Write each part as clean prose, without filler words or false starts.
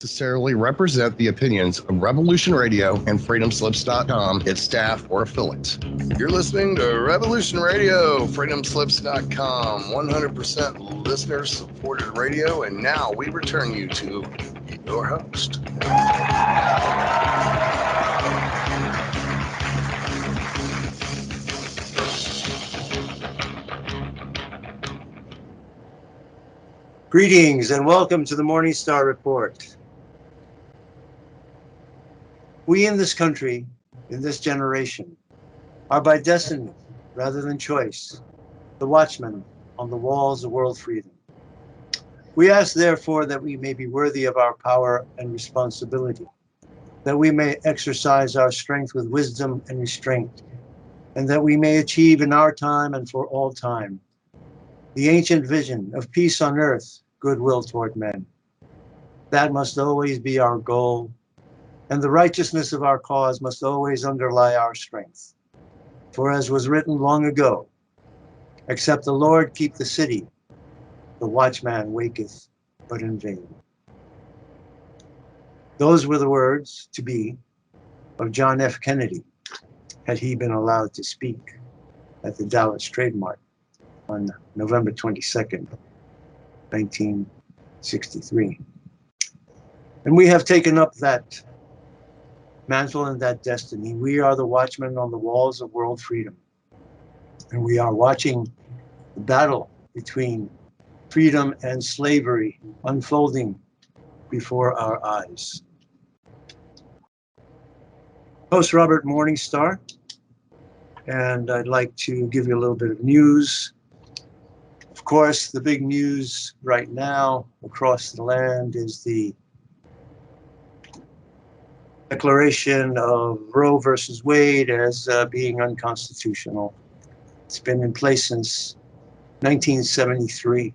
necessarily represent the opinions of Revolution Radio and freedomslips.com, its staff, or affiliates. You're listening to Revolution Radio, freedomslips.com, 100% listener-supported radio, and now we return you to your host. Greetings and welcome to the Morningstar Report. We in this country, in this generation, are by destiny, rather than choice, the watchmen on the walls of world freedom. We ask, therefore, that we may be worthy of our power and responsibility, that we may exercise our strength with wisdom and restraint, and that we may achieve in our time and for all time the ancient vision of peace on earth, goodwill toward men. That must always be our goal, and the righteousness of our cause must always underlie our strength. For as was written long ago, except the Lord keep the city, the watchman waketh but in vain. Those were the words to be of John F. Kennedy, had he been allowed to speak at the Dallas Trade Mart on November 22nd, 1963. And we have taken up that mantle and that destiny. We are the watchmen on the walls of world freedom. And we are watching the battle between freedom and slavery unfolding before our eyes. Host Robert Morningstar, and I'd like to give you a little bit of news. Of course, the big news right now across the land is the declaration of Roe versus Wade as being unconstitutional. It's been in place since 1973.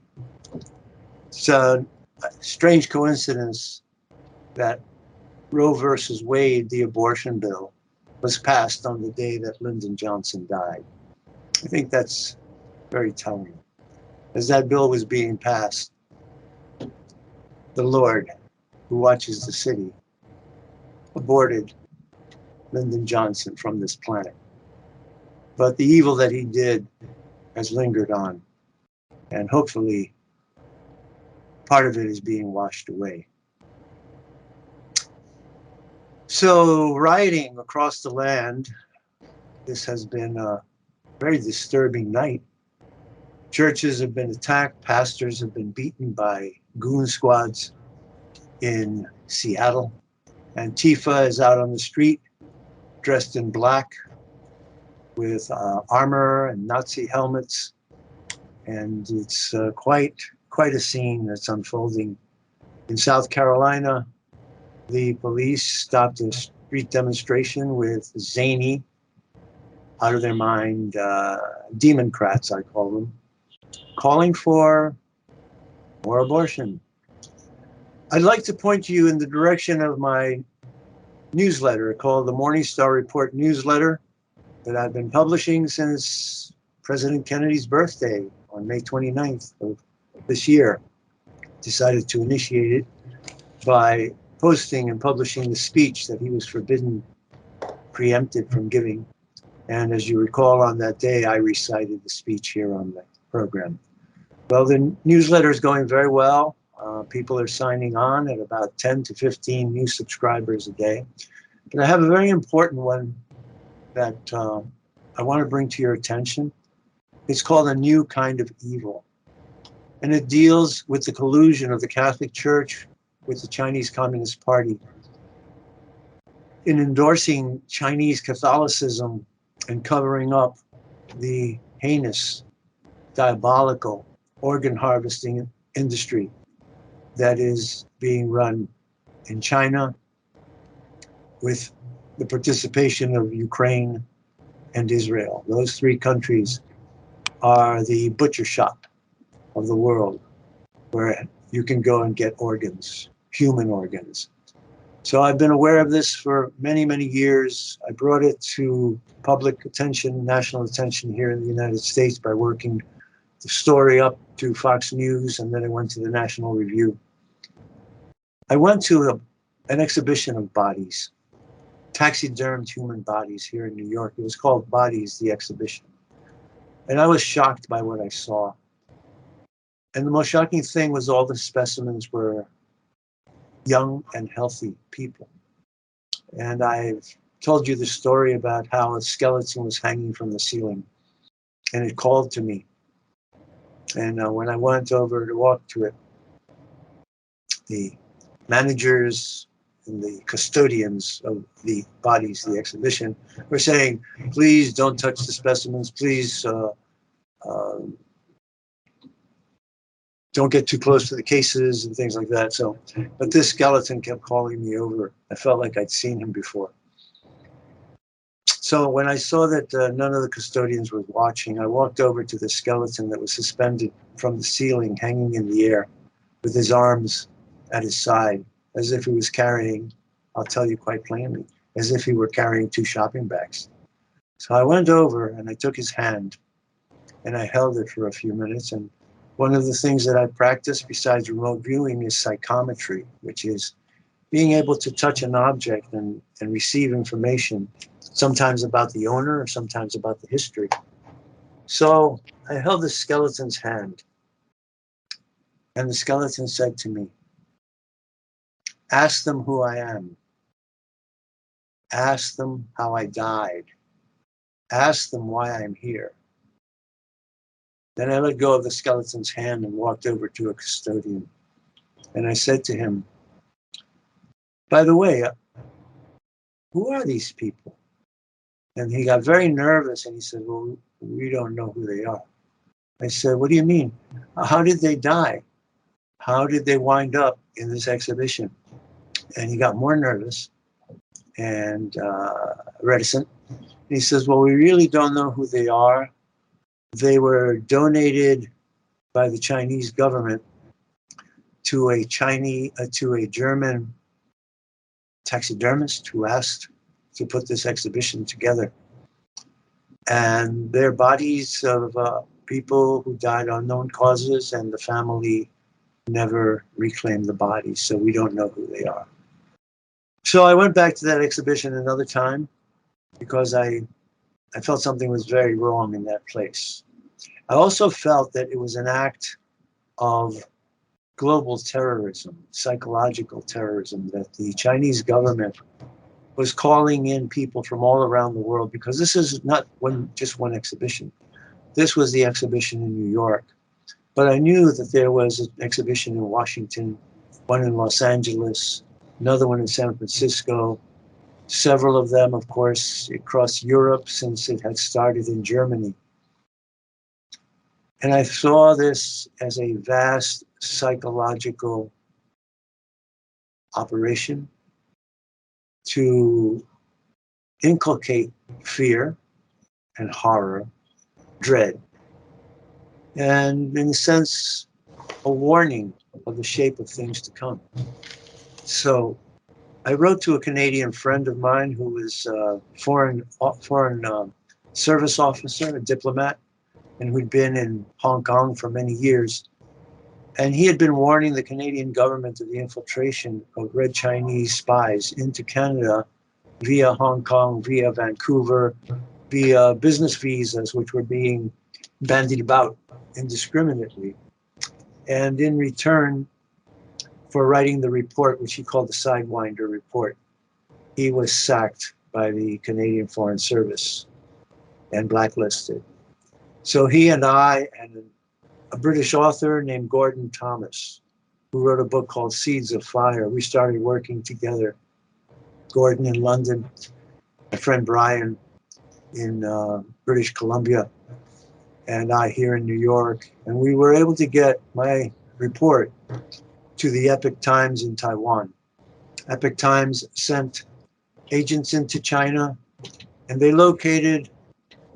It's a strange coincidence that Roe versus Wade, the abortion bill, was passed on the day that Lyndon Johnson died. I think that's very telling. As that bill was being passed, the Lord, who watches the city, aborted Lyndon Johnson from this planet. But the evil that he did has lingered on, and hopefully part of it is being washed away. So rioting across the land, this has been a very disturbing night. Churches have been attacked, pastors have been beaten by goon squads in Seattle. Antifa is out on the street, dressed in black, with armor and Nazi helmets. And it's quite a scene that's unfolding. In South Carolina, the police stopped a street demonstration with zany, out of their mind, Democrats, I call them, calling for more abortion. I'd like to point you in the direction of my newsletter called the Morningstar Report newsletter that I've been publishing since President Kennedy's birthday on May 29th of this year. Decided to initiate it by posting and publishing the speech that he was preempted from giving. And as you recall, on that day, I recited the speech here on the program. Well, the newsletter is going very well. People are signing on at about 10 to 15 new subscribers a day. But I have a very important one that I want to bring to your attention. It's called A New Kind of Evil. And it deals with the collusion of the Catholic Church with the Chinese Communist Party in endorsing Chinese Catholicism and covering up the heinous, diabolical organ harvesting industry that is being run in China with the participation of Ukraine and Israel. Those three countries are the butcher shop of the world where you can go and get organs, human organs. So I've been aware of this for many, many years. I brought it to public attention, national attention here in the United States by working the story up to Fox News, and then it went to the National Review. I went to an exhibition of bodies, taxidermed human bodies here in New York. It was called Bodies, the exhibition. And I was shocked by what I saw. And the most shocking thing was all the specimens were young and healthy people. And I've told you the story about how a skeleton was hanging from the ceiling, and it called to me. And when I went over to walk to it, the managers and the custodians of the bodies, the exhibition, were saying, please don't touch the specimens, please don't get too close to the cases and things like that. So, but this skeleton kept calling me over. I felt like I'd seen him before. So when I saw that none of the custodians were watching, I walked over to the skeleton that was suspended from the ceiling, hanging in the air, with his arms at his side, as if he was carrying, I'll tell you quite plainly, as if he were carrying 2 shopping bags. So I went over and I took his hand and I held it for a few minutes. And one of the things that I practice besides remote viewing is psychometry, which is being able to touch an object and receive information, sometimes about the owner or sometimes about the history. So I held the skeleton's hand, and the skeleton said to me, ask them who I am. Ask them how I died. Ask them why I'm here. Then I let go of the skeleton's hand and walked over to a custodian. And I said to him, by the way, who are these people? And he got very nervous and he said, well, we don't know who they are. I said, what do you mean? How did they die? How did they wind up in this exhibition? And he got more nervous and reticent. He says, well, we really don't know who they are. They were donated by the Chinese government to a German taxidermist who asked to put this exhibition together. And they're bodies of people who died unknown causes, and the family never reclaimed the bodies, so we don't know who they are. So I went back to that exhibition another time because I felt something was very wrong in that place. I also felt that it was an act of global terrorism, psychological terrorism, that the Chinese government was calling in people from all around the world, because this is not just one exhibition. This was the exhibition in New York. But I knew that there was an exhibition in Washington, one in Los Angeles, another one in San Francisco, several of them, of course, across Europe, since it had started in Germany. And I saw this as a vast psychological operation to inculcate fear and horror, dread, and in a sense, a warning of the shape of things to come. So I wrote to a Canadian friend of mine who was a foreign service officer, a diplomat, and who'd been in Hong Kong for many years. And he had been warning the Canadian government of the infiltration of Red Chinese spies into Canada via Hong Kong, via Vancouver, via business visas, which were being bandied about indiscriminately. And in return for writing the report, which he called the Sidewinder Report, he was sacked by the Canadian Foreign Service and blacklisted. So he and I and a British author named Gordon Thomas, who wrote a book called Seeds of Fire, we started working together. Gordon in London, my friend Brian in British Columbia, and I here in New York. And we were able to get my report to the Epoch Times in Taiwan. Epoch Times sent agents into China, and they located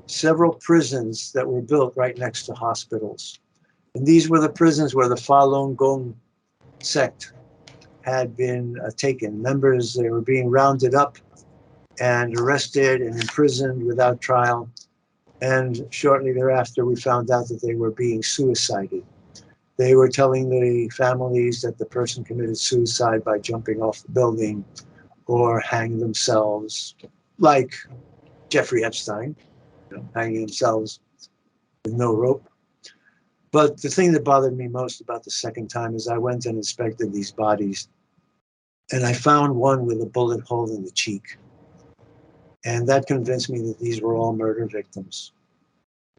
several prisons that were built right next to hospitals. And these were the prisons where the Falun Gong sect had been taken. Members, they were being rounded up and arrested and imprisoned without trial. And shortly thereafter, we found out that they were being suicided. They were telling the families that the person committed suicide by jumping off the building or hanged themselves, like Jeffrey Epstein, hanging themselves with no rope. But the thing that bothered me most about the second time is I went and inspected these bodies, and I found one with a bullet hole in the cheek. And that convinced me that these were all murder victims.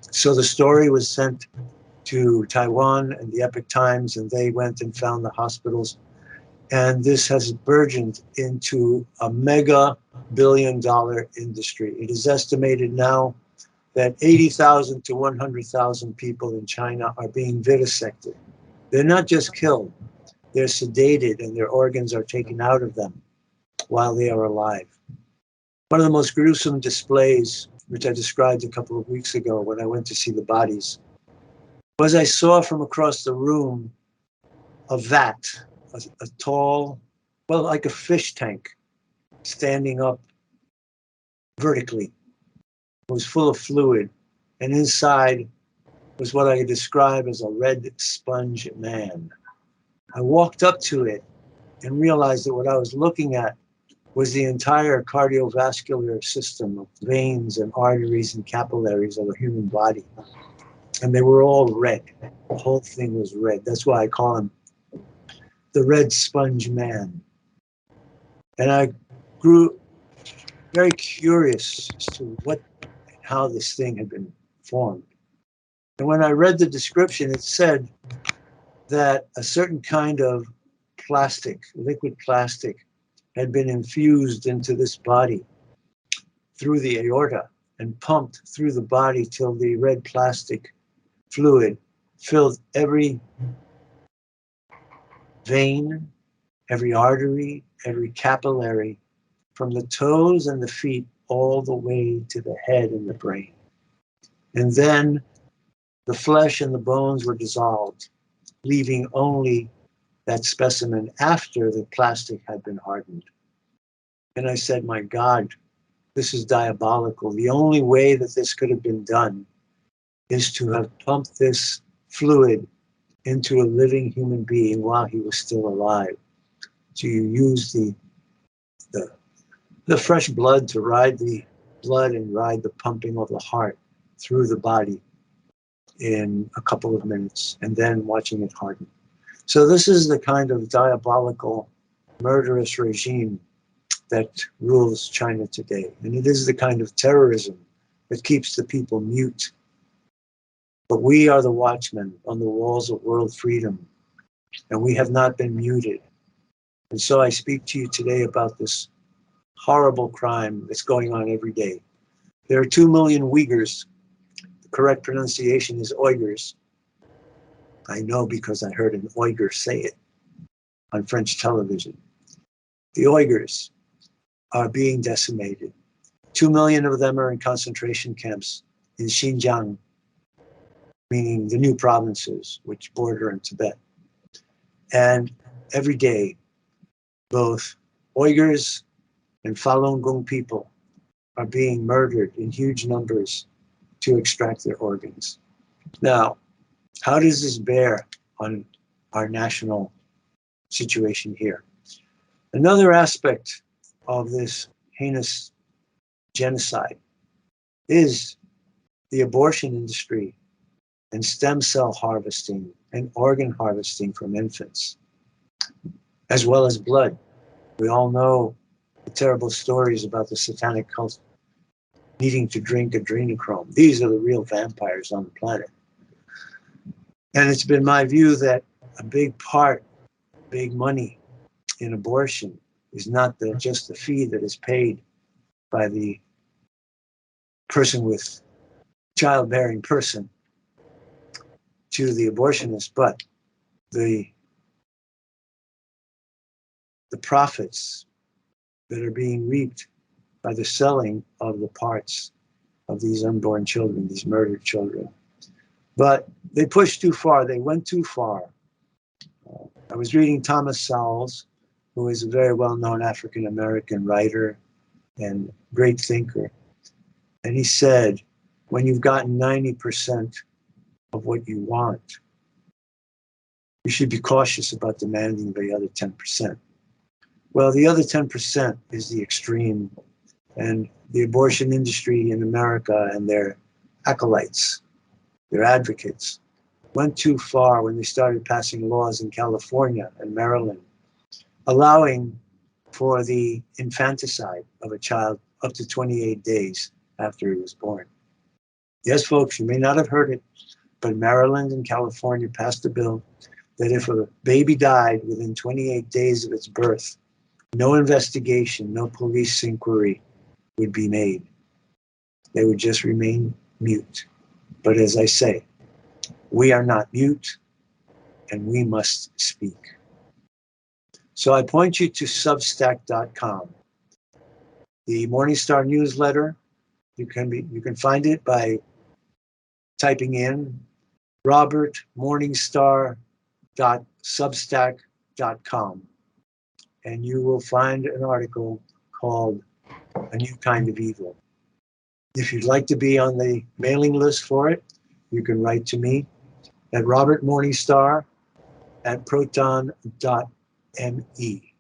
So the story was sent to Taiwan and the Epoch Times, and they went and found the hospitals. And this has burgeoned into a mega billion-dollar industry. It is estimated now that 80,000 to 100,000 people in China are being vivisected. They're not just killed, they're sedated and their organs are taken out of them while they are alive. One of the most gruesome displays, which I described a couple of weeks ago when I went to see the bodies, was I saw from across the room a vat, a tall, well, like a fish tank, standing up vertically. It was full of fluid, and inside was what I could describe as a red sponge man. I walked up to it and realized that what I was looking at was the entire cardiovascular system of veins and arteries and capillaries of a human body. And they were all red. The whole thing was red. That's why I call him the red sponge man. And I grew very curious as to what and how this thing had been formed. And when I read the description, it said that a certain kind of plastic, liquid plastic, had been infused into this body through the aorta and pumped through the body till the red plastic fluid filled every vein, every artery, every capillary, from the toes and the feet all the way to the head and the brain. And then the flesh and the bones were dissolved, leaving only that specimen after the plastic had been hardened. And I said, my God, this is diabolical. The only way that this could have been done is to have pumped this fluid into a living human being while he was still alive. So you use the fresh blood to ride the blood and ride the pumping of the heart through the body in a couple of minutes, and then watching it harden. So this is the kind of diabolical, murderous regime that rules China today. And it is the kind of terrorism that keeps the people mute. But we are the watchmen on the walls of world freedom, and we have not been muted. And so I speak to you today about this horrible crime that's going on every day. There are 2 million Uyghurs. The correct pronunciation is Uyghurs. I know because I heard an Uyghur say it on French television. The Uyghurs are being decimated. 2 million of them are in concentration camps in Xinjiang, meaning the new provinces which border on Tibet. And every day, both Uyghurs and Falun Gong people are being murdered in huge numbers to extract their organs. Now, how does this bear on our national situation here? Another aspect of this heinous genocide is the abortion industry and stem cell harvesting and organ harvesting from infants, as well as blood. We all know the terrible stories about the satanic cult needing to drink adrenochrome. These are the real vampires on the planet. And it's been my view that a big part, big money in abortion is not just the fee that is paid by the person with childbearing person to the abortionist, but the profits that are being reaped by the selling of the parts of these unborn children, these murdered children. But they pushed too far. They went too far. I was reading Thomas Sowell's, who is a very well-known African-American writer and great thinker. And he said, when you've gotten 90% of what you want, you should be cautious about demanding the other 10%. Well, the other 10% is the extreme, and the abortion industry in America and their acolytes, their advocates, went too far when they started passing laws in California and Maryland, allowing for the infanticide of a child up to 28 days after he was born. Yes, folks, you may not have heard it, but Maryland and California passed a bill that if a baby died within 28 days of its birth, no investigation, no police inquiry would be made. They would just remain mute. But as I say, we are not mute, and we must speak. So I point you to substack.com. The Morningstar newsletter, you can find it by typing in robertmorningstar.substack.com, and you will find an article called A New Kind of Evil. If you'd like to be on the mailing list for it, you can write to me at robertmorningstar@proton.me.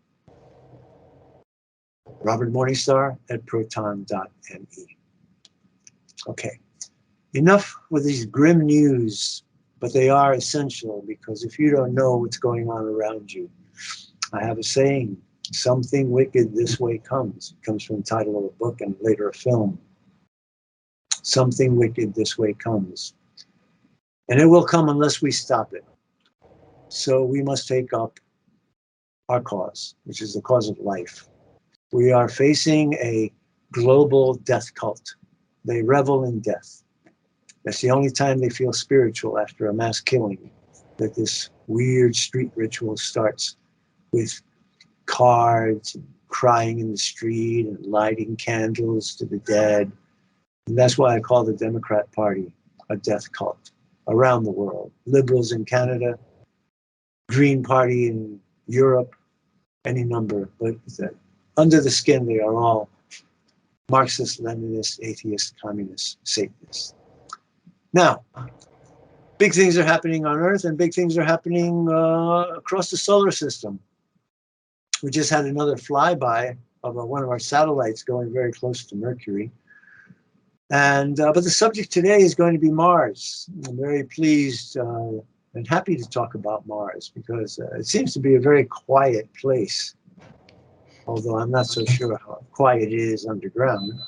robertmorningstar@proton.me. Okay, enough with these grim news, but they are essential, because if you don't know what's going on around you, I have a saying, something wicked this way comes. It comes from the title of a book and later a film. Something wicked this way comes. And it will come unless we stop it. So we must take up our cause, which is the cause of life. We are facing a global death cult. They revel in death. That's the only time they feel spiritual, after a mass killing, that this weird street ritual starts with cards and crying in the street and lighting candles to the dead. And that's why I call the Democrat Party a death cult around the world. Liberals in Canada, Green Party in Europe, any number. But under the skin, they are all Marxist, Leninist, atheist, communist, Satanists. Now, big things are happening on Earth, and big things are happening across the solar system. We just had another flyby of one of our satellites going very close to Mercury. And but the subject today is going to be Mars. I'm very pleased and happy to talk about Mars, because it seems to be a very quiet place, although I'm not so sure how quiet it is underground.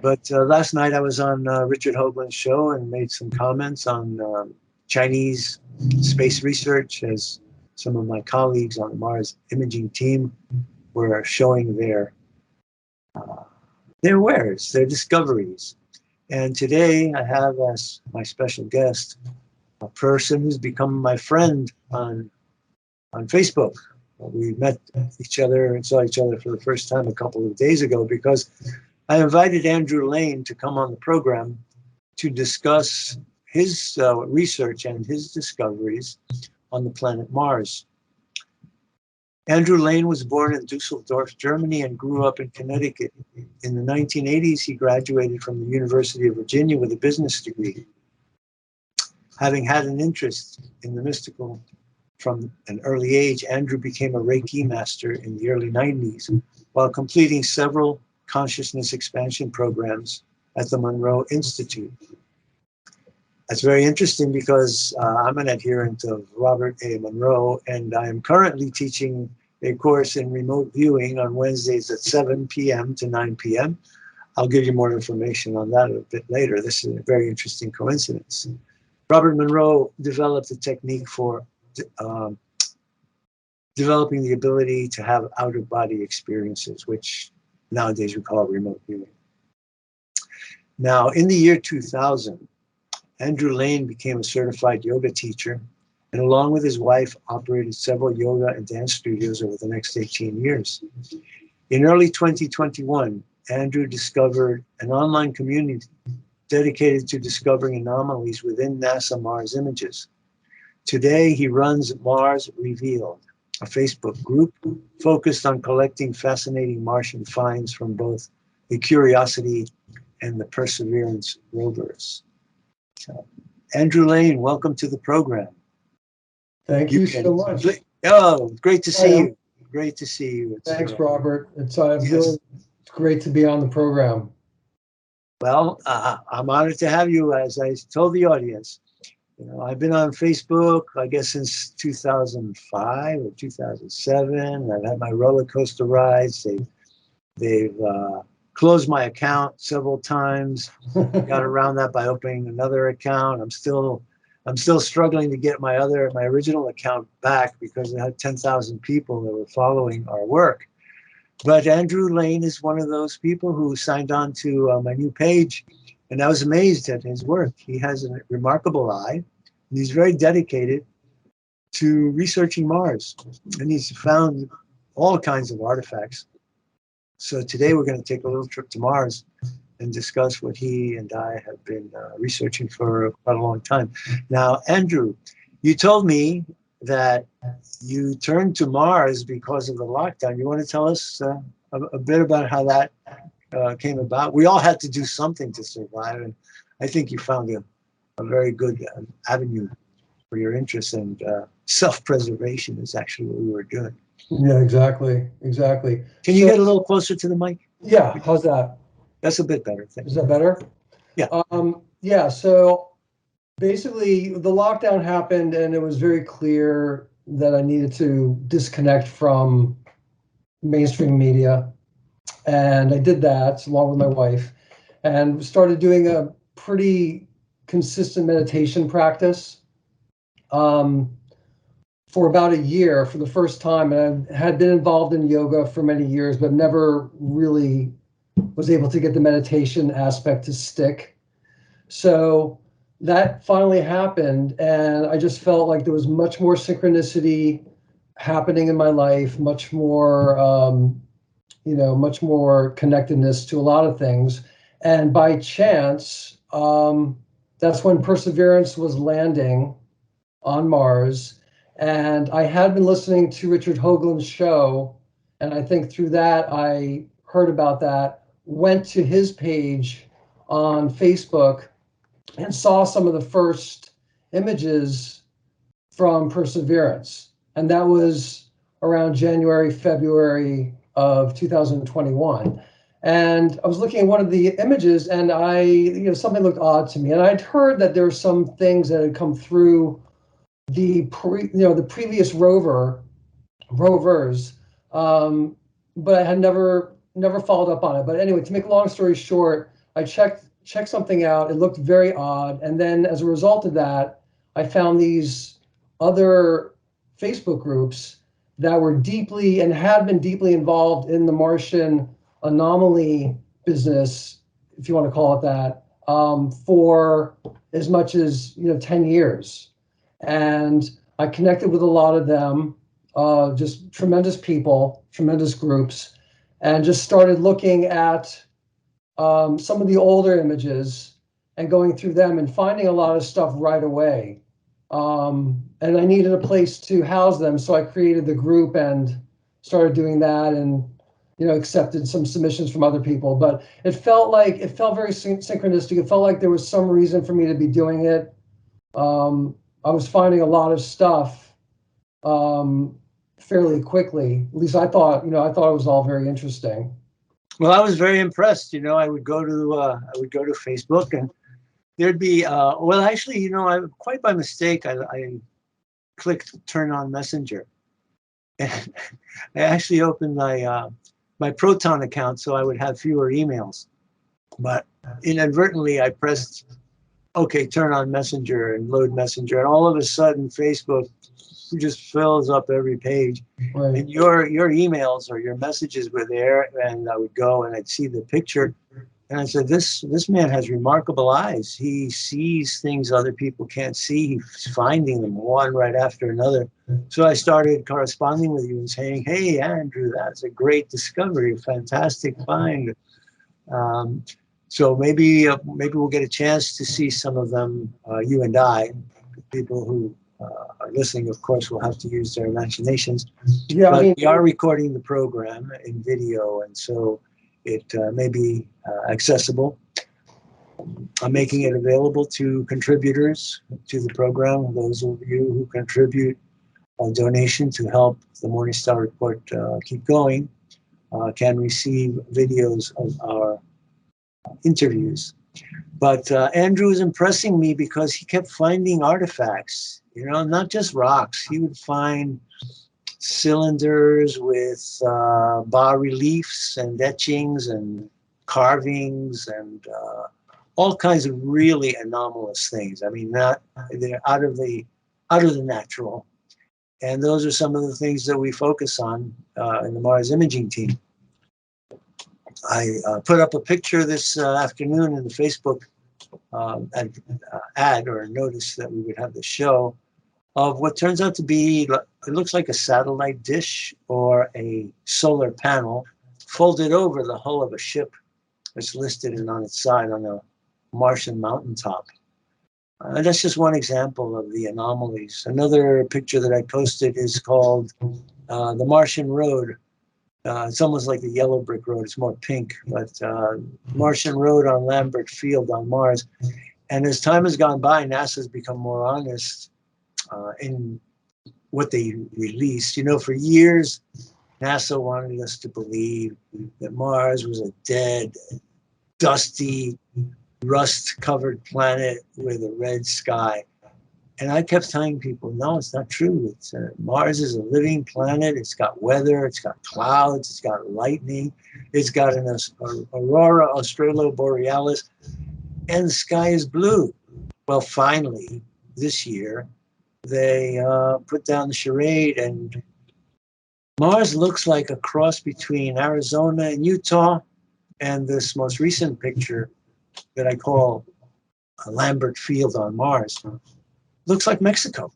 But last night I was on Richard Hoagland's show and made some comments on Chinese space research, as some of my colleagues on the Mars imaging team were showing their wares, their discoveries. And today I have as my special guest a person who's become my friend on Facebook. We met each other and saw each other for the first time a couple of days ago, because I invited Andrew Lane to come on the program to discuss his research and his discoveries on the planet Mars. Andrew Lane was born in Dusseldorf, Germany, and grew up in Connecticut. In the 1980s, he graduated from the University of Virginia with a business degree. Having had an interest in the mystical from an early age, Andrew became a Reiki master in the early 90s, while completing several consciousness expansion programs at the Monroe Institute. That's very interesting, because I'm an adherent of Robert A. Monroe, and I am currently teaching a course in remote viewing on Wednesdays at 7 p.m. to 9 p.m. I'll give you more information on that a bit later. This is a very interesting coincidence. Robert Monroe developed a technique for developing the ability to have out-of-body experiences, which nowadays we call remote viewing. Now, in the year 2000, Andrew Lane became a certified yoga teacher, and along with his wife, operated several yoga and dance studios over the next 18 years. In early 2021, Andrew discovered an online community dedicated to discovering anomalies within NASA Mars images. Today, he runs Mars Revealed, a Facebook group focused on collecting fascinating Martian finds from both the Curiosity and the Perseverance rovers. So, Andrew Lane, welcome to the program. Thank you so much. Oh, great to see you. Great to see you. Thanks, Robert. It's yes. it's great to be on the program. Well, I'm honored to have you. As I told the audience, I've been on Facebook, I guess, since 2005 or 2007. I've had my roller coaster rides. They've closed my account several times. Got around that by opening another account. I'm still struggling to get my original account back because it had 10,000 people that were following our work. But Andrew Lane is one of those people who signed on to my new page, and I was amazed at his work. He has a remarkable eye, and he's very dedicated to researching Mars, and he's found all kinds of artifacts. So today we're going to take a little trip to Mars and discuss what he and I have been researching for quite a long time. Now, Andrew, you told me that you turned to Mars because of the lockdown. You want to tell us a bit about how that came about? We all had to do something to survive, and I think you found a very good avenue for your interest, and self-preservation is actually what we were doing. Yeah, exactly. Can you get a little closer to the mic? Yeah, how's that? That's a bit better. Is that better? Yeah. Yeah, so basically the lockdown happened and it was very clear that I needed to disconnect from mainstream media. And I did that along with my wife and started doing a pretty consistent meditation practice for about a year for the first time. And I had been involved in yoga for many years, but never really was able to get the meditation aspect to stick. So that finally happened, and I just felt like there was much more synchronicity happening in my life, much more, much more connectedness to a lot of things. And by chance, that's when Perseverance was landing on Mars. And I had been listening to Richard Hoagland's show, and I think through that, I heard about that, went to his page on Facebook and saw some of the first images from Perseverance. And that was around January, February of 2021. And I was looking at one of the images and something looked odd to me. And I'd heard that there were some things that had come through the previous rovers, but I had never followed up on it. But anyway, to make a long story short, I checked something out. It looked very odd. And then as a result of that, I found these other Facebook groups that were deeply and had been deeply involved in the Martian anomaly business, if you want to call it that, for as much as 10 years. And I connected with a lot of them, just tremendous people, tremendous groups, and just started looking at some of the older images and going through them and finding a lot of stuff right away. And I needed a place to house them, so I created the group and started doing that, and accepted some submissions from other people. But it felt very synchronistic. It felt like there was some reason for me to be doing it. I was finding a lot of stuff fairly quickly. At least I thought it was all very interesting. Well, I was very impressed. I would go to Facebook, and there'd be I quite by mistake I clicked turn on Messenger, and I actually opened my Proton account so I would have fewer emails, but inadvertently I pressed okay, turn on Messenger and load Messenger, and all of a sudden Facebook just fills up every page. Right. And your emails or your messages were there, and I would go and I'd see the picture, and I said, this man has remarkable eyes. He sees things other people can't see. He's finding them one right after another. So I started corresponding with you and saying, hey, Andrew, that's a great discovery, a fantastic find. So maybe we'll get a chance to see some of them, you and I. People who are listening, of course, will have to use their imaginations. Yeah, but we are recording the program in video, and so it may be accessible. I'm making it available to contributors to the program, those of you who contribute donation to help the Morningstar Report keep going can receive videos of our interviews. But Andrew was impressing me because he kept finding artifacts, not just rocks. He would find cylinders with bas reliefs and etchings and carvings and all kinds of really anomalous things. I mean, they're out of the natural. And those are some of the things that we focus on in the Mars imaging team. I put up a picture this afternoon in the Facebook ad or notice that we would have the show of what turns out to be, it looks like a satellite dish or a solar panel folded over the hull of a ship that's listed and on its side on a Martian mountaintop. And that's just one example of the anomalies. Another picture that I posted is called the Martian Road. It's almost like the yellow brick road. It's more pink, but Martian Road on Lambert Field on Mars. And as time has gone by, NASA's become more honest in what they released. For years, NASA wanted us to believe that Mars was a dead, dusty, rust-covered planet with a red sky. And I kept telling people, no, it's not true. Mars is a living planet. It's got weather. It's got clouds. It's got lightning. It's got an aurora australoborealis. And the sky is blue. Well, finally, this year, they put down the charade, and Mars looks like a cross between Arizona and Utah, and this most recent picture that I call Lambert Field on Mars looks like Mexico.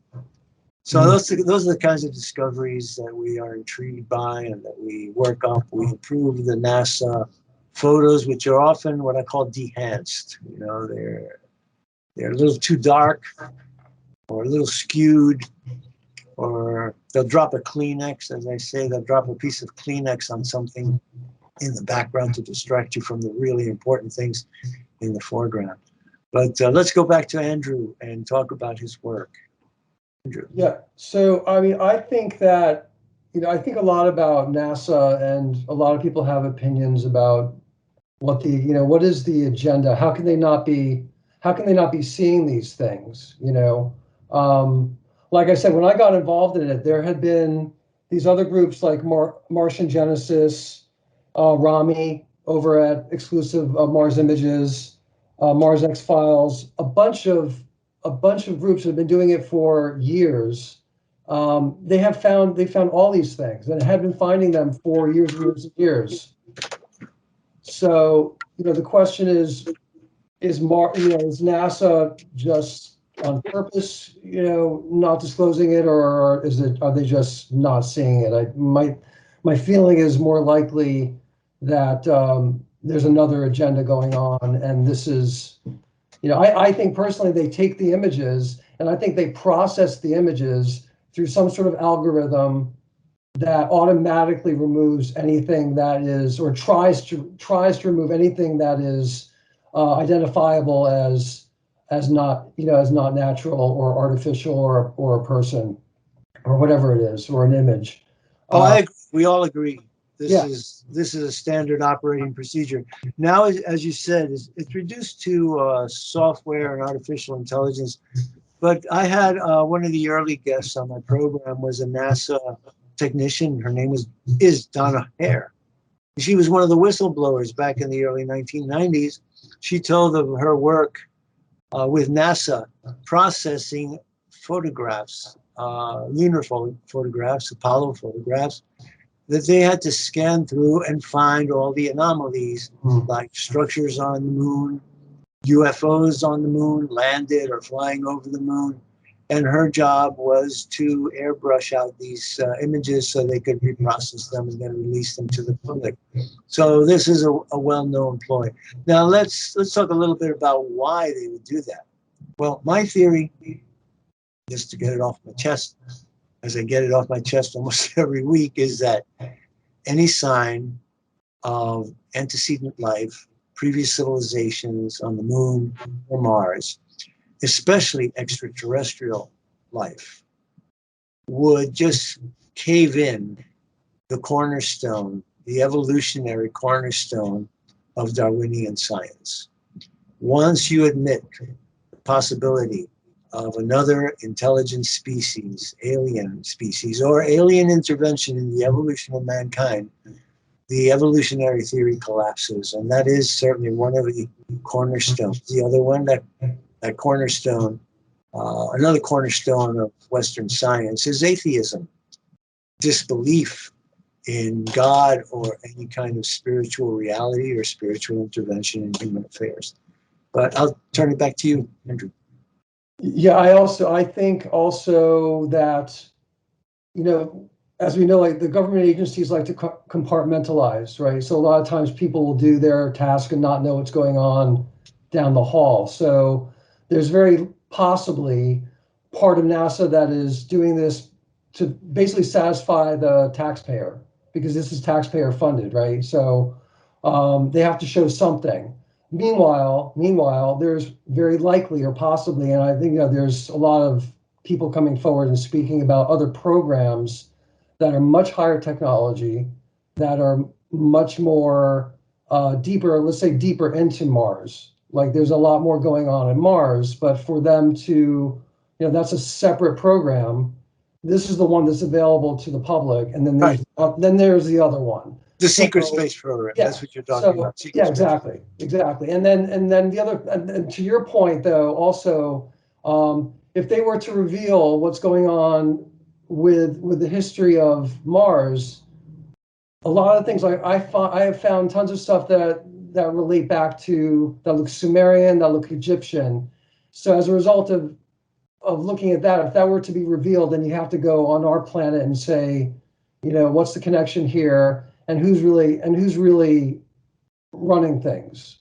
So those are the kinds of discoveries that we are intrigued by and that we work up. We improve the NASA photos, which are often what I call dehanced. They're a little too dark or a little skewed, or they'll drop a Kleenex, as I say, they'll drop a piece of Kleenex on something in the background to distract you from the really important things in the foreground. But let's go back to Andrew and talk about his work. Andrew. Yeah. So, I mean, I think that, I think a lot about NASA, and a lot of people have opinions about what what is the agenda? How can they not be seeing these things? Like I said, when I got involved in it, there had been these other groups like Martian Genesis, Rami over at Exclusive Mars Images, Mars X Files, a bunch of groups that have been doing it for years. They found all these things and had been finding them for years and years and years. So, the question is NASA just on purpose, not disclosing it, or are they just not seeing it? My feeling is more likely that there's another agenda going on, and this is, I think personally they take the images and I think they process the images through some sort of algorithm that automatically removes anything that is, or tries to remove anything that is identifiable as not natural or artificial or a person or whatever it is, or an image. I agree. We all agree. This is a standard operating procedure. Now, as you said, it's reduced to software and artificial intelligence. But I had one of the early guests on my program was a NASA technician. Her name is Donna Hare. She was one of the whistleblowers back in the early 1990s. She told of her work with NASA processing photographs, lunar photographs, Apollo photographs, that they had to scan through and find all the anomalies, like structures on the moon, UFOs on the moon, landed or flying over the moon. And her job was to airbrush out these images so they could reprocess them and then release them to the public. So this is a well-known ploy. Now let's talk a little bit about why they would do that. Well, my theory, just to get it off my chest, as I get it off my chest almost every week, is that any sign of antecedent life, previous civilizations on the moon or Mars, especially extraterrestrial life, would just cave in the cornerstone, the evolutionary cornerstone of Darwinian science. Once you admit the possibility of another intelligent species, alien species, or alien intervention in the evolution of mankind, the evolutionary theory collapses. And that is certainly one of the cornerstones. The other one, that cornerstone, another cornerstone of Western science is atheism, disbelief in God or any kind of spiritual reality or spiritual intervention in human affairs. But I'll turn it back to you, Andrew. Yeah, I think also that, as we know, like the government agencies like to compartmentalize, right? So a lot of times people will do their task and not know what's going on down the hall. So there's very possibly part of NASA that is doing this to basically satisfy the taxpayer, because this is taxpayer funded, right? So they have to show something. Meanwhile, there's very likely or possibly, and I think there's a lot of people coming forward and speaking about other programs that are much higher technology, that are much more deeper, let's say deeper into Mars. Like there's a lot more going on in Mars, but for them to, that's a separate program. This is the one that's available to the public, and then there's the other one. The secret space program. Yeah, that's what you're talking about. Yeah, exactly. And then the other, and to your point though, also, if they were to reveal what's going on with the history of Mars, a lot of things I have found tons of stuff that relate back to, that look Sumerian, that look Egyptian. So as a result of looking at that, if that were to be revealed, then you have to go on our planet and say, what's the connection here, and who's really running things,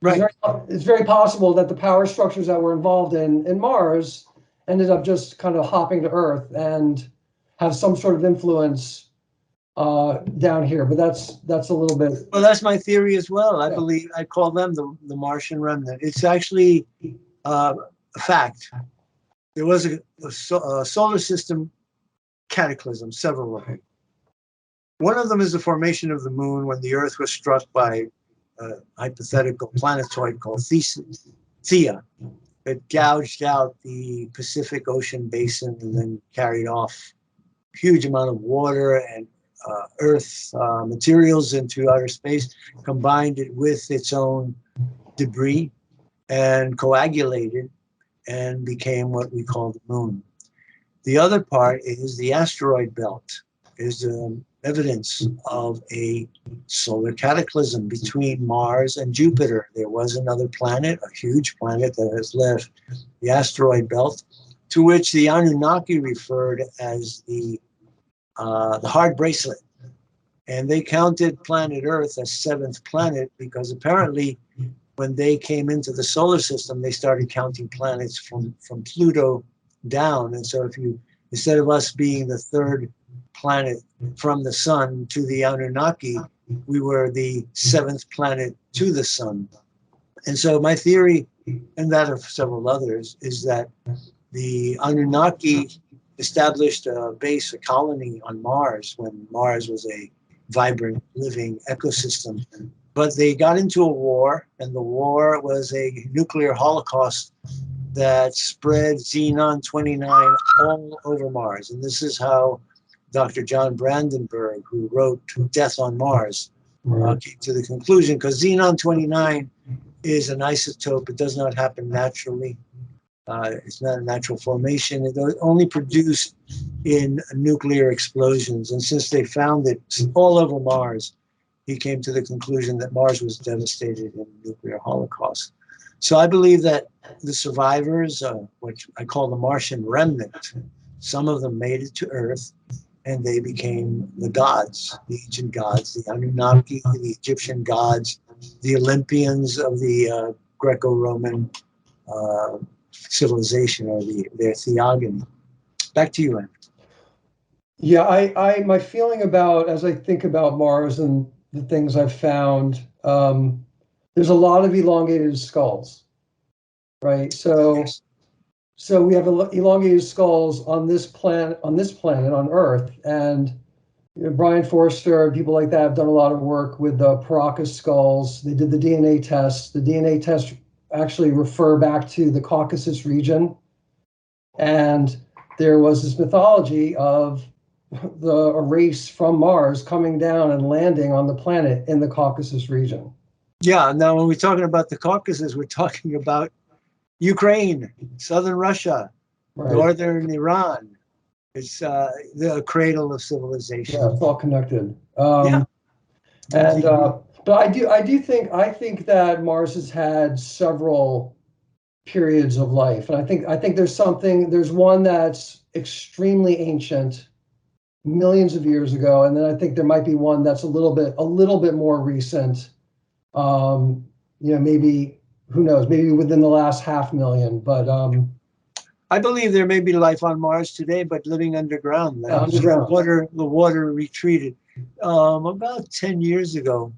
Right. It's very possible that the power structures that were involved in Mars ended up just kind of hopping to Earth and have some sort of influence down here. But that's a little bit. Well, that's my theory as well. I believe I call them the Martian remnant. It's actually a fact. There was a solar system cataclysm, several of them. One of them is the formation of the moon when the Earth was struck by a hypothetical planetoid called Theia. It gouged out the Pacific Ocean basin and then carried off a huge amount of water and Earth materials into outer space, combined it with its own debris, and coagulated and became what we call the moon. The other part is the asteroid belt, is evidence of a solar cataclysm between Mars and Jupiter. There was another planet, a huge planet that has left the asteroid belt, to which the Anunnaki referred as the hard bracelet. And they counted planet Earth as seventh planet because apparently when they came into the solar system, they started counting planets from Pluto down. And so instead of us being the third planet from the sun to the Anunnaki, we were the seventh planet to the sun. And so my theory, and that of several others, is that the Anunnaki established a base, a colony on Mars when Mars was a vibrant, living ecosystem. But they got into a war, and the war was a nuclear holocaust that spread Xenon-29 all over Mars. And this is how Dr. John Brandenburg, who wrote Death on Mars, came to the conclusion, because Xenon-29 is an isotope. It does not happen naturally. It's not a natural formation. It only produced in nuclear explosions. And since they found it all over Mars, he came to the conclusion that Mars was devastated in a nuclear holocaust. So I believe that the survivors, which I call the Martian remnant, some of them made it to Earth, and they became the gods, the ancient gods, the Anunnaki, the Egyptian gods, the Olympians of the Greco-Roman civilization, or their theogony. Back to you, Andrew. Yeah, my feeling about, as I think about Mars and the things I've found, there's a lot of elongated skulls, right? So So we have elongated skulls on this planet, on Earth, and Brian Forster and people like that have done a lot of work with the Paracas skulls. They did the DNA test. The DNA tests actually refer back to the Caucasus region, and there was this mythology of a race from Mars coming down and landing on the planet in the Caucasus region. Yeah, now when we're talking about the Caucasus, we're talking about Ukraine, southern Russia, Right. northern Iran. It's the cradle of civilization. Yeah, it's all connected. Yeah. And but I think that Mars has had several periods of life, and I think there's one that's extremely ancient, millions of years ago, and then I think there might be one that's a little bit more recent. Maybe, who knows, maybe within the last 500,000, but I believe there may be life on Mars today, but living underground. Underground. The water retreated. About 10 years ago,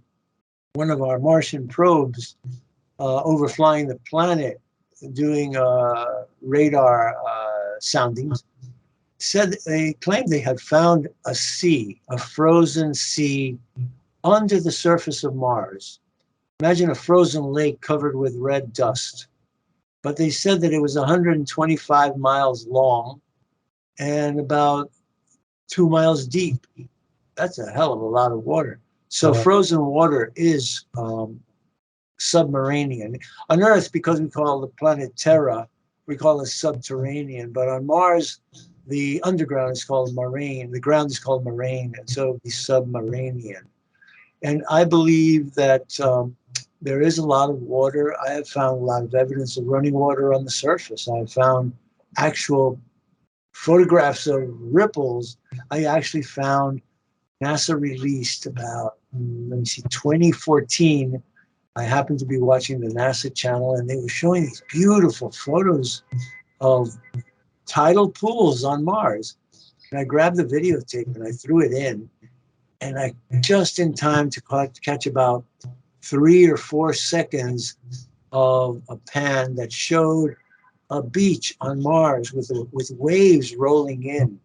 one of our Martian probes overflying the planet, doing radar soundings, they claimed they had found a frozen sea under the surface of Mars. Imagine a frozen lake covered with red dust. But they said that it was 125 miles long and about 2 miles deep. That's a hell of a lot of water. So frozen water is submarinian. On Earth, because we call the planet Terra, we call it subterranean. But on Mars, the underground is called marine. The ground is called marine, and so it'd be submarinian. And I believe that there is a lot of water. I have found a lot of evidence of running water on the surface. I have found actual photographs of ripples. I actually found NASA released about, 2014. I happened to be watching the NASA channel, and they were showing these beautiful photos of tidal pools on Mars. And I grabbed the videotape and I threw it in. And I just in time to catch about 3 or 4 seconds of a pan that showed a beach on Mars with waves rolling in.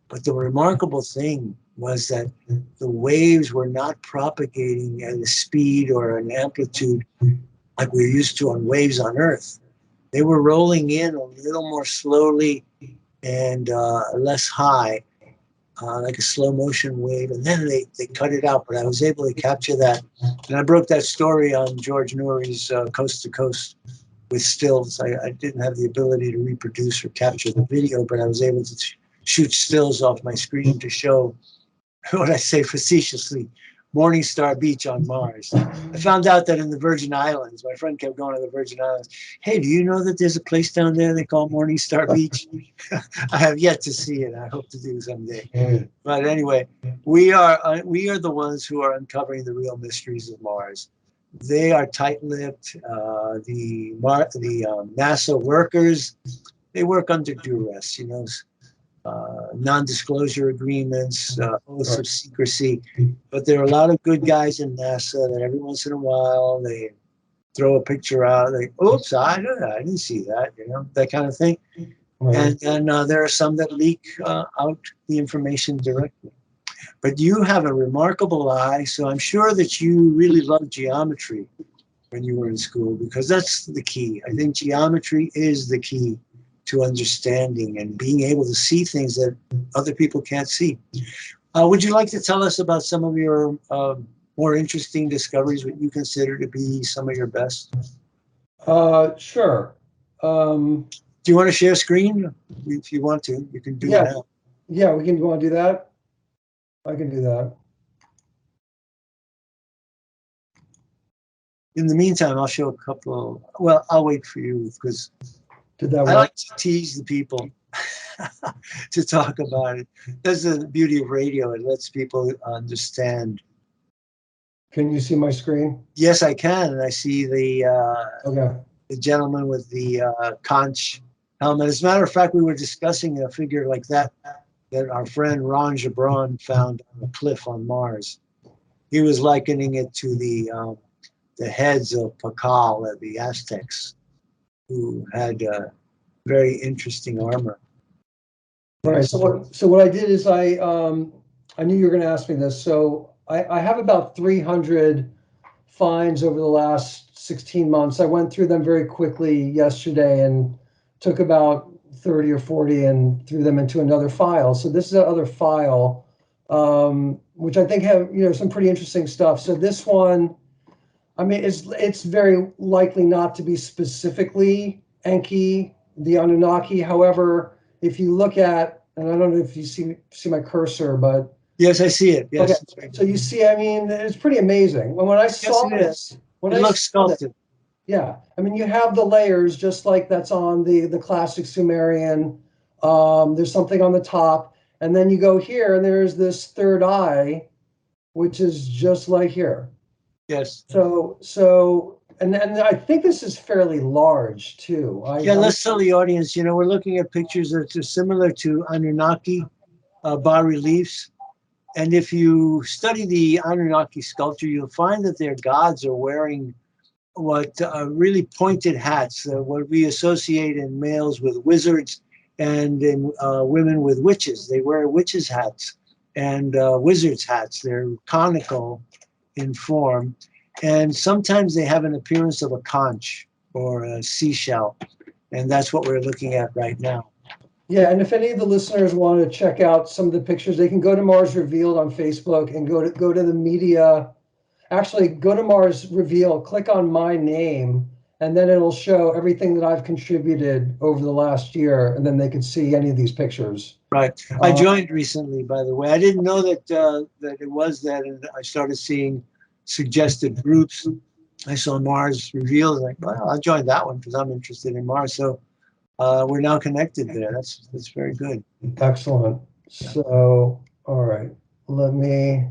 But the remarkable thing was that the waves were not propagating at a speed or an amplitude like we're used to on waves on Earth. They were rolling in a little more slowly and less high, like a slow motion wave, and then they cut it out. But I was able to capture that, and I broke that story on George Noory's Coast to Coast with stills. I didn't have the ability to reproduce or capture the video, but I was able to shoot stills off my screen to show what I say facetiously, Morningstar Beach on Mars. I found out that in the Virgin Islands, my friend kept going to the Virgin Islands. Hey, do you know that there's a place down there they call Morningstar Beach? I have yet to see it. I hope to do someday. But anyway, we are the ones who are uncovering the real mysteries of Mars. They are tight-lipped. The NASA workers, they work under duress, non-disclosure agreements, oaths of secrecy. But there are a lot of good guys in NASA that every once in a while they throw a picture out. Oops, I didn't see that, that kind of thing. Right. And there are some that leak out the information directly. But you have a remarkable eye, so I'm sure that you really loved geometry when you were in school, because that's the key. I think geometry is the key to understanding and being able to see things that other people can't see. Would you like to tell us about some of your more interesting discoveries, what you consider to be some of your best? Sure. Do you want to share screen? If you want to, you can do it now. Yeah, we can. You want to do that? I can do that. In the meantime, I'll show a couple. Well, I'll wait for you because I like to tease the people to talk about it. That's the beauty of radio. It lets people understand. Can you see my screen? Yes, I can. And I see the gentleman with the conch helmet. As a matter of fact, we were discussing a figure like that our friend Ron Gibran found on a cliff on Mars. He was likening it to the heads of Pacal, the Aztecs, who had very interesting armor. Right. So what I did is I knew you were going to ask me this. So I have about 300 finds over the last 16 months. I went through them very quickly yesterday and took about 30 or 40 and threw them into another file. So this is another file, which I think have, some pretty interesting stuff. So this one, I mean, it's very likely not to be specifically Enki, the Anunnaki. However, if you look at, and I don't know if you see my cursor, but yes, I see it. Yes. Okay. So you see, I mean, it's pretty amazing. When I saw this, it looks sculpted. Yeah, I mean, you have the layers just like that's on the classic Sumerian. There's something on the top, and then you go here, and there's this third eye, which is just like here. Yes. And I think this is fairly large too. Let's tell the audience. We're looking at pictures that are similar to Anunnaki bas reliefs, and if you study the Anunnaki sculpture, you'll find that their gods are wearing what really pointed hats, what we associate in males with wizards and in women with witches. They wear witches' hats and wizards' hats. They're conical in form, and sometimes they have an appearance of a conch or a seashell, and that's what we're looking at right now. Yeah, and if any of the listeners want to check out some of the pictures, they can go to Mars Revealed on Facebook and go to the media. Actually, go to Mars Reveal, click on my name, and then it'll show everything that I've contributed over the last year, and then they can see any of these pictures. Right. I joined recently, by the way. I didn't know that that it was that, and I started seeing suggested groups. I saw Mars Revealed, like, well, I'll join that one because I'm interested in Mars. So we're now connected there. That's very good. Excellent. So, all right, let me.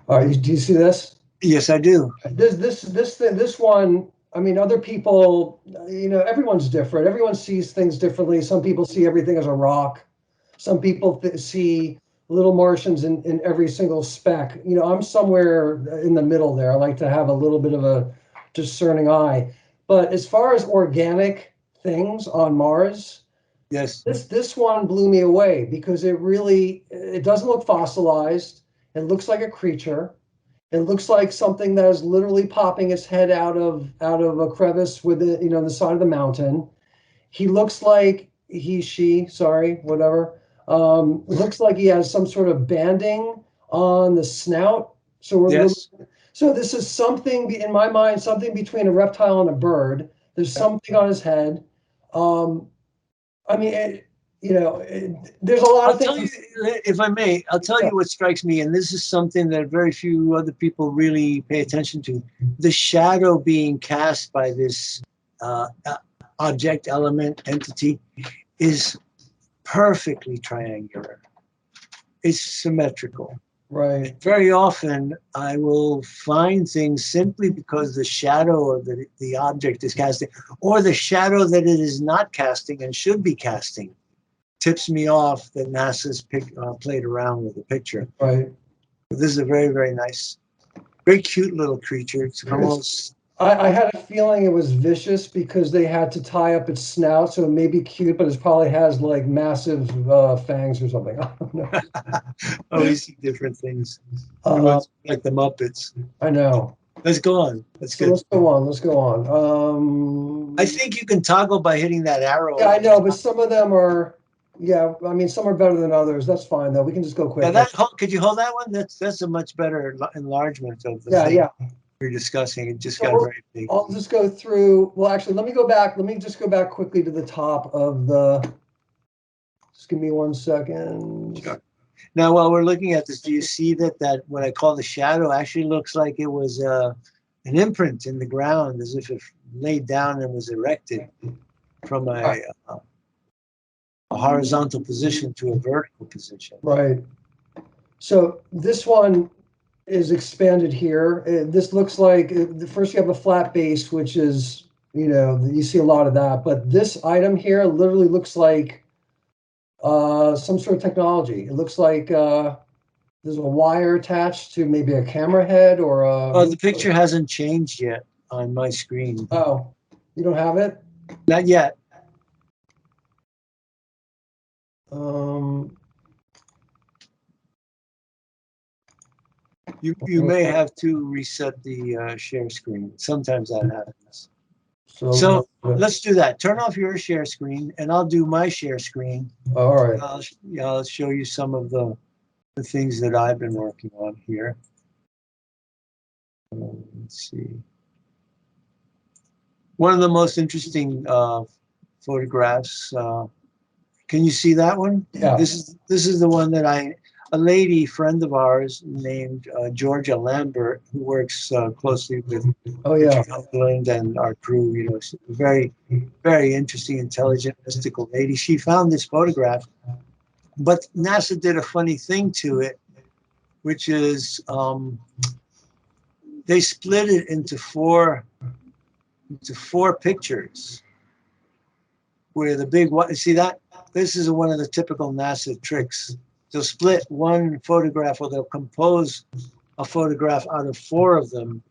All right, do you see this? Yes, I do. This one. I mean, other people, everyone's different. Everyone sees things differently. Some people see everything as a rock. Some people see little Martians in every single speck. I'm somewhere in the middle there. I like to have a little bit of a discerning eye. But as far as organic things on Mars, yes, this one blew me away because it doesn't look fossilized. It looks like a creature. It looks like something that is literally popping its head out of a crevice with the side of the mountain. He looks like whatever. Looks like he has some sort of banding on the snout. So this is something in my mind, something between a reptile and a bird. There's something on his head. I mean, there's a lot of things. I'll tell you, if I may, I'll tell you what strikes me, and this is something that very few other people really pay attention to. The shadow being cast by this object, element, entity is perfectly triangular. It's symmetrical. Right. Very often, I will find things simply because the shadow of the object is casting, or the shadow that it is not casting and should be casting, tips me off that NASA's played around with the picture. Right. But this is a very, very nice, very cute little creature. It's almost. I had a feeling it was vicious because they had to tie up its snout, so it may be cute, but it probably has like massive fangs or something. I don't know. Oh, we see different things. Like the Muppets. I know. Let's go on. Let's go on. I think you can toggle by hitting that arrow. Yeah, I know, but some of them are. Yeah, I mean, some are better than others. That's fine, though. We can just go quick. Yeah, could you hold that one? That's a much better enlargement of the thing. Yeah. We're discussing. It just got very big. I'll just go through. Well, actually, let me go back. Let me just go back quickly to the top of the. Just give me 1 second. Sure. Now, while we're looking at this, do you see that what I call the shadow actually looks like it was an imprint in the ground, as if it laid down and was erected from a horizontal position to a vertical position. Right. So this one is expanded here. This looks like first you have a flat base, which is, you see a lot of that. But this item here literally looks like some sort of technology. It looks like there's a wire attached to maybe a camera head or a. Oh, the picture hasn't changed yet. on my screen. Oh, you don't have it? Not yet. You may have to reset the share screen. Sometimes that happens. So let's do that. Turn off your share screen, and I'll do my share screen. All right. I'll show you some of the things that I've been working on here. Let's see. One of the most interesting photographs. Can you see that one? Yeah. This is the one that a lady friend of ours named Georgia Lambert, who works closely with Richard Upland and our crew. You know, she's a very, very interesting, intelligent, mystical lady. She found this photograph, but NASA did a funny thing to it, which is they split it into four pictures. Where the big one, see that? This is one of the typical NASA tricks. They'll split one photograph, or they'll compose a photograph out of four of them,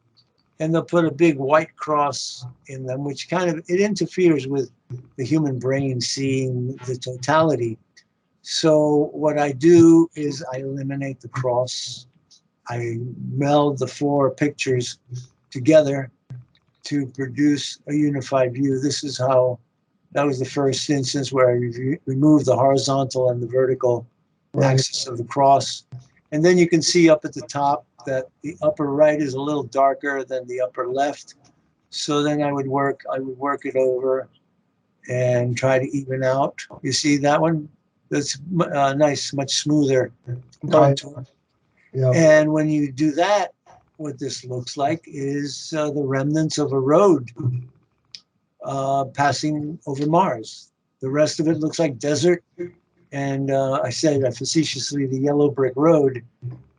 and they'll put a big white cross in them, which kind of, it interferes with the human brain seeing the totality. So what I do is I eliminate the cross. I meld the four pictures together to produce a unified view. This is how, that was the first instance where I removed the horizontal and the vertical axis of the cross. And then you can see up at the top that the upper right is a little darker than the upper left. So then I would work it over and try to even out. You see that one? That's nice, much smoother contour. Yeah. And when you do that, what this looks like is the remnants of a road passing over Mars. The rest of it looks like desert. And I said facetiously, the yellow brick road,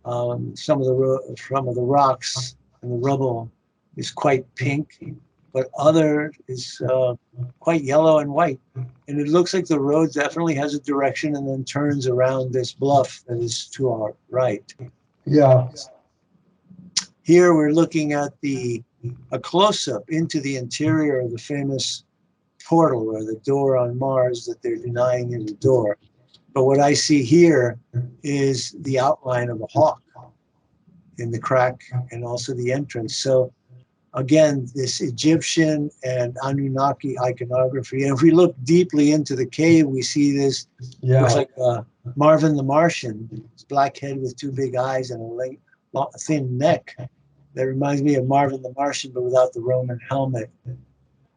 some of the rocks and the rubble is quite pink, but other is quite yellow and white. And it looks like the road definitely has a direction and then turns around this bluff that is to our right. Yeah. Here we're looking at a close-up into the interior of the famous portal, or the door on Mars that they're denying is a door. But what I see here is the outline of a hawk in the crack and also the entrance. So again, this Egyptian and Anunnaki iconography. And if we look deeply into the cave, we see this, looks like Marvin the Martian, his black head with two big eyes and a thin neck. That reminds me of Marvin the Martian, but without the Roman helmet.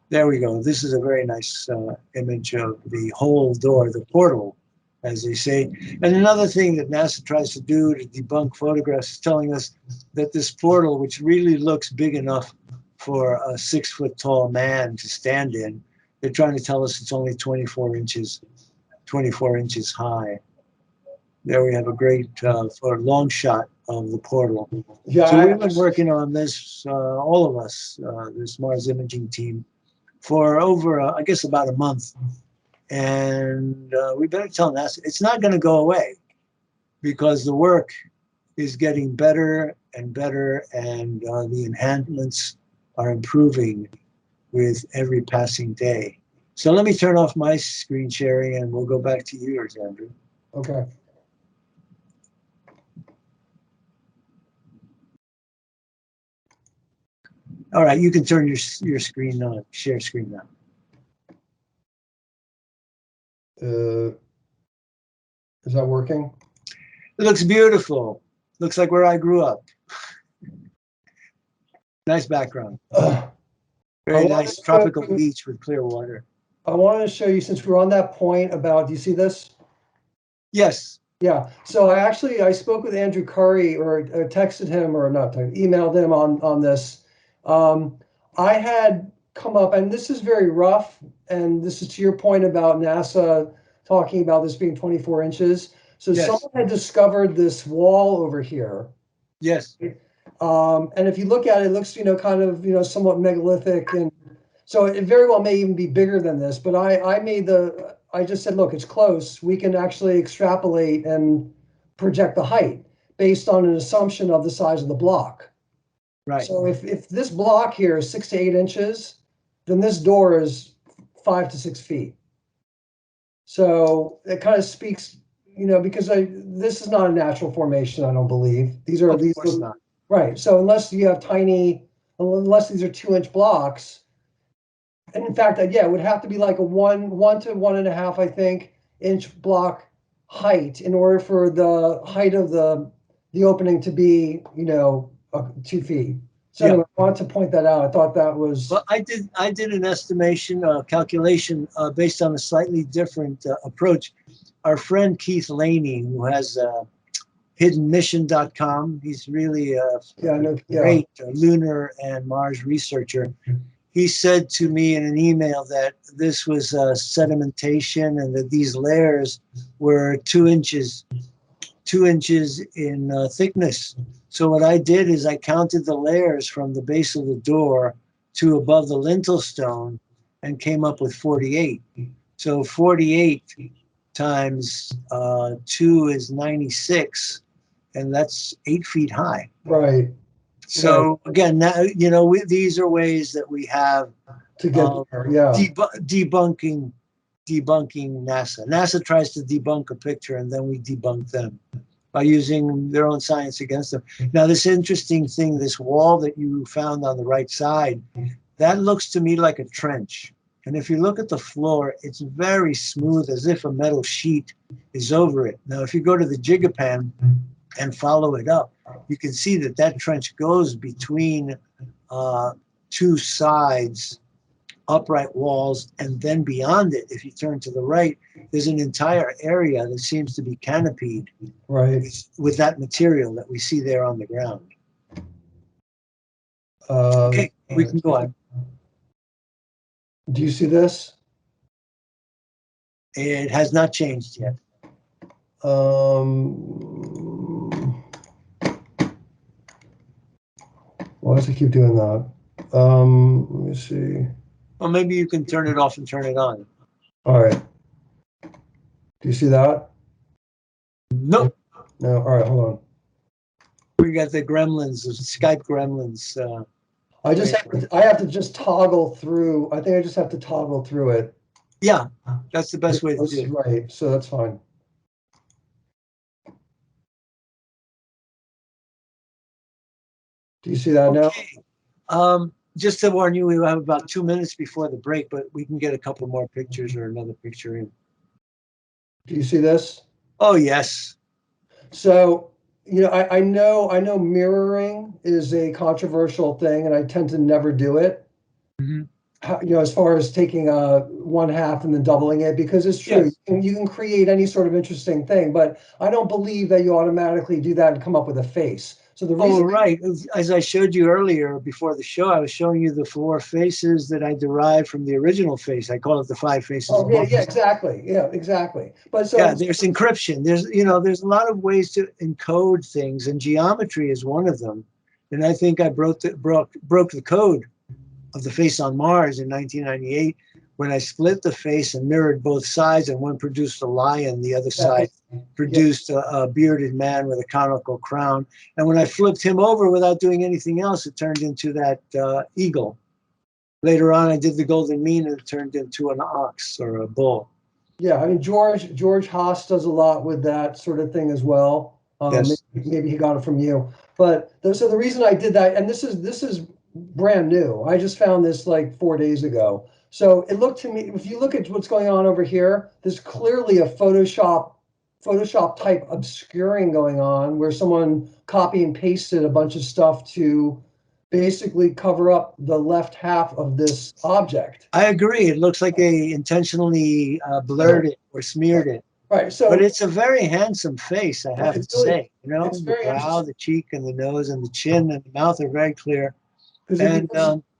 There we go. This is a very nice image of the whole door, the portal, as they say. And another thing that NASA tries to do to debunk photographs is telling us that this portal, which really looks big enough for a 6-foot-tall man to stand in, they're trying to tell us it's only 24 inches high. There we have a great long shot of the portal. Yeah, so we've been working on this, all of us, this Mars imaging team, for over, I guess, about a month. And we better tell NASA it's not going to go away, because the work is getting better and better, and the enhancements are improving with every passing day. So let me turn off my screen sharing and we'll go back to yours, Andrew. Okay. All right, you can turn your screen on, share screen now. Is that working? It looks beautiful. Looks like where I grew up. Nice background. Very nice tropical beach with clear water. I wanted to show you, since we're on that point about, do you see this? Yes. Yeah. So I spoke with Andrew Curry, or texted him, or not, emailed him on this. I had come up, and this is very rough, and this is to your point about NASA talking about this being 24 inches. So yes. Someone had discovered this wall over here. Yes. And if you look at it, it looks, kind of, somewhat megalithic, and so it very well may even be bigger than this. But I just said, look, it's close. We can actually extrapolate and project the height based on an assumption of the size of the block. Right. So if this block here is 6 to 8 inches, then this door is 5 to 6 feet. So it kind of speaks, because this is not a natural formation, I don't believe. These are Of course not. right. So unless you have unless these are 2-inch blocks, and in fact, yeah, it would have to be like a 1 to 1.5, I think, inch block height in order for the height of the opening to be, 2 feet. So Yeah. anyway, I wanted to point that out. I thought that was. Well, I did an estimation, calculation based on a slightly different approach. Our friend Keith Laney, who has hiddenmission.com, he's really a great lunar and Mars researcher. He said to me in an email that this was sedimentation and that these layers were 2 inches in thickness. So what I did is I counted the layers from the base of the door to above the lintel stone and came up with 48. So 48 times 2 is 96, and that's 8 feet high. Right. So again, now, these are ways that we have to get there, debunking NASA. NASA tries to debunk a picture, and then we debunk them by using their own science against them. Now, this interesting thing, this wall that you found on the right side, that looks to me like a trench. And if you look at the floor, it's very smooth, as if a metal sheet is over it. Now, if you go to the Jigapan and follow it up, you can see that that trench goes between two sides, upright walls, and then beyond it, if you turn to the right, there's an entire area that seems to be canopied with that material that we see there on the ground. Okay, we can go on. Do you see this? It has not changed yet. Why does it keep doing that? Let me see. Well, maybe you can turn it off and turn it on. All right. Do you see that? Nope. No. All right, hold on. We got the gremlins, the Skype gremlins. I have to just toggle through. I think I just have to toggle through it. Yeah, that's the best way to do it. Right, so that's fine. Do you see that now? Just to warn you, we have about 2 minutes before the break, but we can get a couple more pictures or another picture in. Do you see this? Oh, yes. So, I know mirroring is a controversial thing, and I tend to never do it. Mm-hmm. As far as taking one half and then doubling it, because it's true. Yes. You can create any sort of interesting thing, but I don't believe that you automatically do that and come up with a face. So the reason. Oh, right. As I showed you earlier before the show, I was showing you the 4 faces that I derived from the original face. I call it the 5 faces. Oh, yeah, exactly. Yeah, exactly. But so there's encryption. There's a lot of ways to encode things, and geometry is one of them. And I think I broke the code of the face on Mars in 1998 when I split the face and mirrored both sides, and one produced a lion, the other side produced a bearded man with a conical crown. And when I flipped him over without doing anything else, it turned into that eagle. Later on, I did the golden mean, and it turned into an ox or a bull. Yeah, I mean, George Haas does a lot with that sort of thing as well. Yes. Maybe he got it from you. But so the reason I did that, and this is brand new. I just found this like 4 days ago. So it looked to me, if you look at what's going on over here, there's clearly a Photoshop type obscuring going on where someone copy and pasted a bunch of stuff to basically cover up the left half of this object. I agree. It looks like they intentionally blurred it or smeared it. Right. So, but it's a very handsome face, I have to say. It's the brow, the cheek, and the nose, and the chin, and the mouth are very clear, and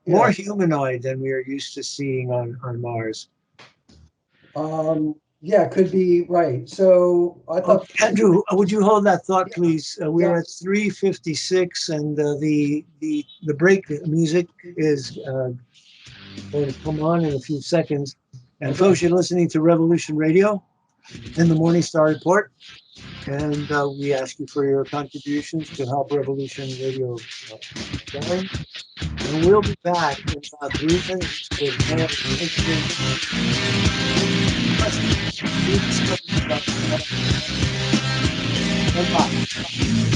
more humanoid than we are used to seeing on Mars. Yeah, could be right. So I thought, Andrew, would you hold that thought, please? We're at 3:56, and the break music is going to come on in a few seconds. And folks, you're listening to Revolution Radio in the Morningstar Report. And we ask you for your contributions to help Revolution Radio going. And we'll be back in about 3 minutes with more interesting questions. New discoveries about the planet. Stand by.